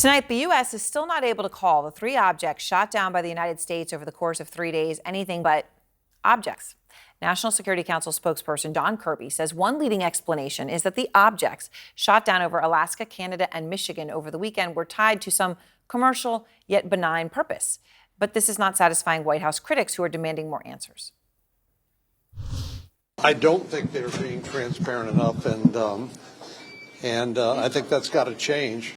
Tonight, the U.S. is still not able to call the three objects shot down by the United States over the course of 3 days anything but objects. National Security Council spokesperson John Kirby says one leading explanation is that the objects shot down over Alaska, Canada, and Michigan over the weekend were tied to some commercial yet benign purpose. But this is not satisfying White House critics who are demanding more answers. I don't think they're being transparent enough, and I think that's got to change.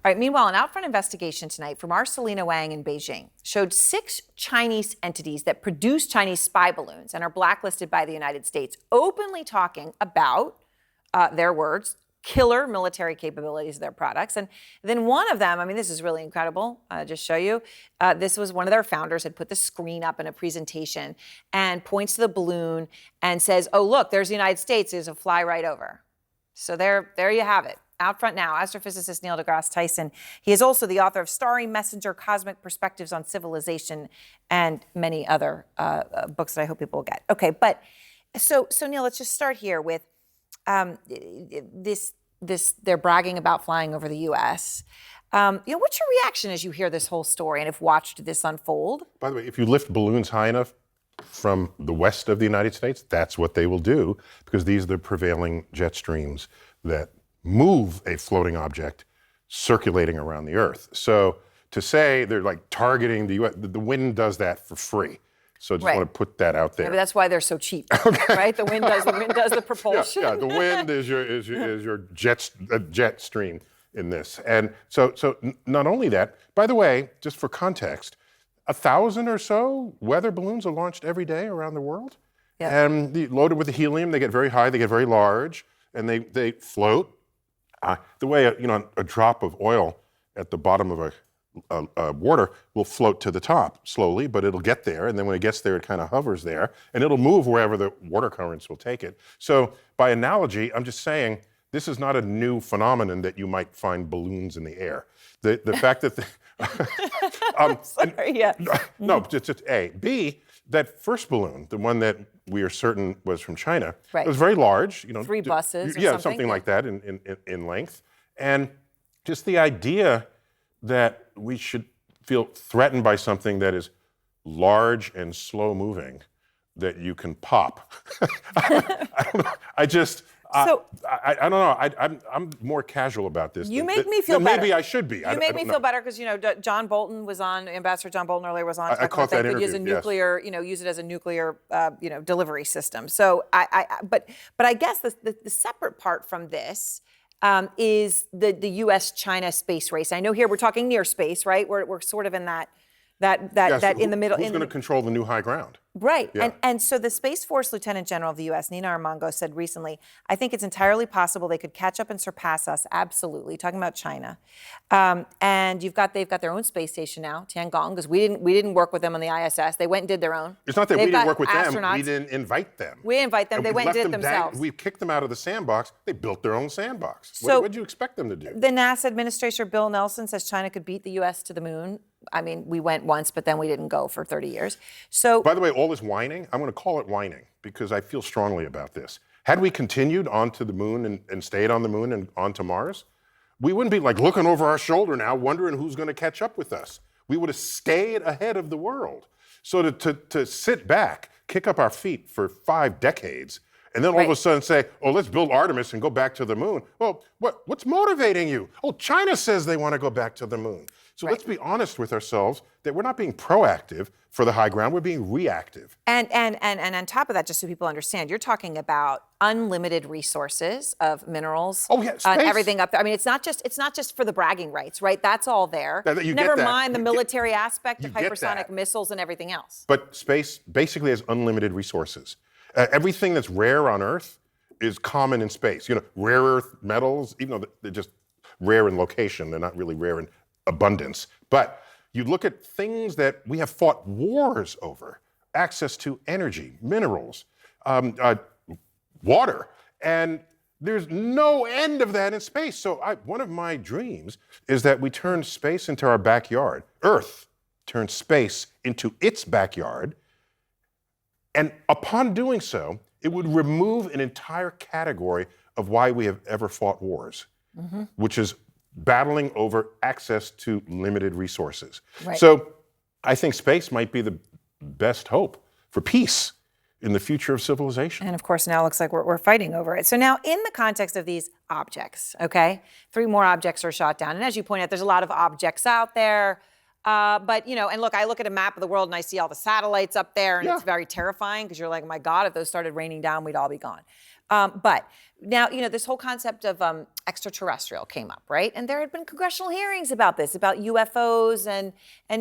All right, meanwhile, an out-front investigation tonight from our Selena Wang in Beijing showed 6 Chinese entities that produce Chinese spy balloons and are blacklisted by the United States openly talking about, their words, killer military capabilities of their products. And then one of them, I mean, this is really incredible. Just show you. This was one of their founders had put the screen up in a presentation and points to the balloon and says, oh, look, there's the United States. There's a fly right over. So there you have it. Out front now, astrophysicist Neil deGrasse Tyson. He is also the author of Starry Messenger, Cosmic Perspectives on Civilization, and many other books that I hope people will get. Okay, but so Neil, let's just start here with this. They're bragging about flying over the U.S. What's your reaction as you hear this whole story and have watched this unfold? By the way, if you lift balloons high enough from the west of the United States, that's what they will do, because these are the prevailing jet streams that move a floating object circulating around the Earth. So to say they're like targeting the U.S., the wind does that for free. So I just want to put that out there. Yeah, but that's why they're so cheap, right? The wind does the propulsion. Yeah, the wind is your jet stream in this. And so not only that, by the way, just for context, 1,000 or so weather balloons are launched every day around the world. Yeah. And loaded with the helium, they get very high, they get very large, and they float. The way a drop of oil at the bottom of a water will float to the top slowly, but it'll get there, and then when it gets there, it kind of hovers there, and it'll move wherever the water currents will take it. So by analogy, I'm just saying this is not a new phenomenon that you might find balloons in the air. The fact that Sorry, yeah. No, just A. B, that first balloon, the one that we are certain was from China, right. It was very large. 3 buses or yeah, something like that in length. And just the idea that we should feel threatened by something that is large and slow moving, that you can pop. I don't know. I don't know. I'm more casual about this. You make me feel better. Maybe I should be. You make me feel better because John Bolton was on. Ambassador John Bolton earlier was on. I caught that interview. Use a nuclear, use it as a nuclear, delivery system. So but I guess the separate part from this is the U.S.-China space race. I know here we're talking near space, right? We're sort of in that in the middle. Who's going to control the new high ground? Right. Yeah. And so the Space Force Lieutenant General of the U.S., Nina Armango, said recently, I think it's entirely possible they could catch up and surpass us, absolutely, talking about China. And they've got their own space station now, Tiangong, because we didn't work with them on the ISS. They went and did their own. It's not that we didn't work with them, we didn't invite them. We invite them, they went and did it themselves. We kicked them out of the sandbox, they built their own sandbox. So what did you expect them to do? The NASA Administrator Bill Nelson says China could beat the U.S. to the moon. I mean, we went once, but then we didn't go for 30 years. So, by the way, all this whining, I'm going to call it whining because I feel strongly about this. Had we continued onto the moon and stayed on the moon and onto Mars, we wouldn't be like looking over our shoulder now, wondering who's going to catch up with us. We would have stayed ahead of the world. So to sit back, kick up our feet for 5 decades, and then all of a sudden say, oh, let's build Artemis and go back to the moon. Well, what's motivating you? Oh, China says they want to go back to the moon. So let's be honest with ourselves that we're not being proactive for the high ground, we're being reactive. And on top of that, just so people understand, you're talking about unlimited resources of minerals. Oh yeah, and everything up there. I mean, it's not just for the bragging rights, right? That's all there. Never mind the military aspect of hypersonic missiles and everything else. But space basically has unlimited resources. Everything that's rare on Earth is common in space. Rare earth metals, even though they're just rare in location, they're not really rare in abundance. But you look at things that we have fought wars over, access to energy, minerals, water, and there's no end of that in space. So one of my dreams is that we turn space into our backyard. Earth turns space into its backyard, and upon doing so, it would remove an entire category of why we have ever fought wars, which is battling over access to limited resources. Right. So I think space might be the best hope for peace in the future of civilization. And of course, now it looks like we're fighting over it. So now, in the context of these objects, okay, 3 more objects are shot down. And as you point out, there's a lot of objects out there. But, you know, and look, I look at a map of the world and I see all the satellites up there, and Yeah. it's very terrifying because you're like, oh my God, if those started raining down, we'd all be gone. But now, you know, this whole concept of extraterrestrial came up, right? And there had been congressional hearings about this, about UFOs, and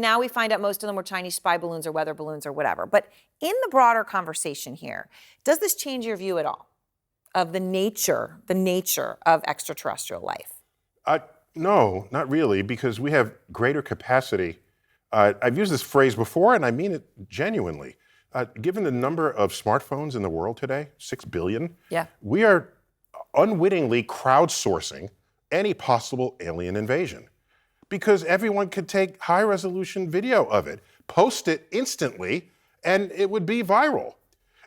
now we find out most of them were Chinese spy balloons or weather balloons or whatever. But in the broader conversation here, does this change your view at all of the nature of extraterrestrial life? No, not really, because we have greater capacity. I've used this phrase before, and I mean it genuinely. Given the number of smartphones in the world today, 6 billion, Yeah. we are unwittingly crowdsourcing any possible alien invasion because everyone could take high-resolution video of it, post it instantly, and it would be viral.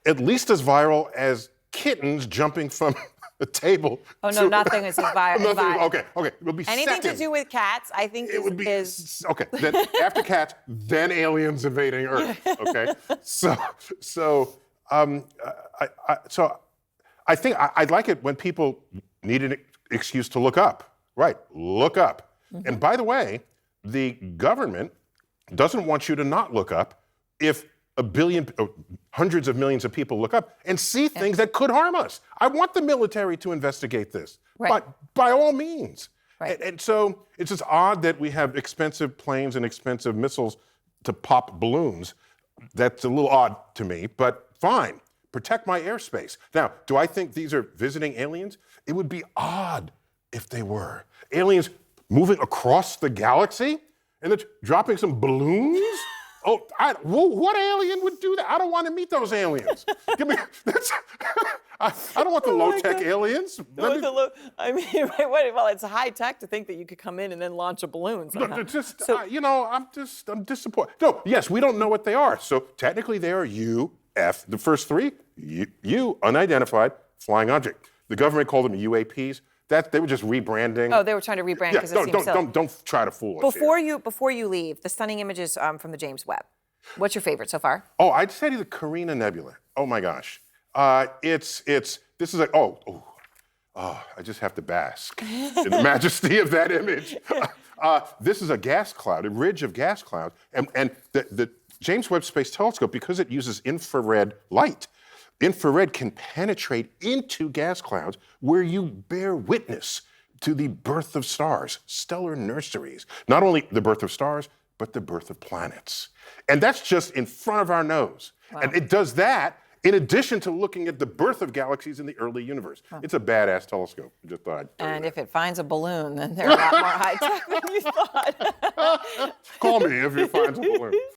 At least as viral as kittens jumping from a table. Oh no, nothing is viral. Okay. It would be Anything second. to do with cats, I think, It would be is okay. Then after cats, then aliens invading Earth. Okay, so I think I'd like it when people need an excuse to look up. Right, look up. Mm-hmm. And by the way, the government doesn't want you to not look up if a billion, hundreds of millions of people look up and see things that could harm us. I want the military to investigate this, Right. but by all means. Right. And so it's just odd that we have expensive planes and expensive missiles to pop balloons. That's a little odd to me, but fine. Protect my airspace. Now, do I think these are visiting aliens? It would be odd if they were. Aliens moving across the galaxy and then dropping some balloons? What alien would do that? I don't want to meet those aliens. I don't want the low-tech aliens. well, it's high tech to think that you could come in and then launch a balloon. Somehow. I'm disappointed. No, yes, we don't know what they are. So technically they are UF. The first 3, U, unidentified flying object. The government called them UAPs. They were just rebranding. Oh, they were trying to rebrand because it seems silly. Don't try to fool us here. Before you leave, the stunning images from the James Webb. What's your favorite so far? Oh, I'd say the Carina Nebula. Oh my gosh. This is like, I just have to bask in the majesty of that image. This is a gas cloud, a ridge of gas clouds. And the James Webb Space Telescope, because it uses infrared light, infrared can penetrate into gas clouds where you bear witness to the birth of stars, stellar nurseries. Not only the birth of stars, but the birth of planets. And that's just in front of our nose. Wow. And it does that in addition to looking at the birth of galaxies in the early universe. It's a badass telescope. I just thought I'd tell you And that. if it finds a balloon, then they're a lot more high tech than you thought. Call me if you find a balloon.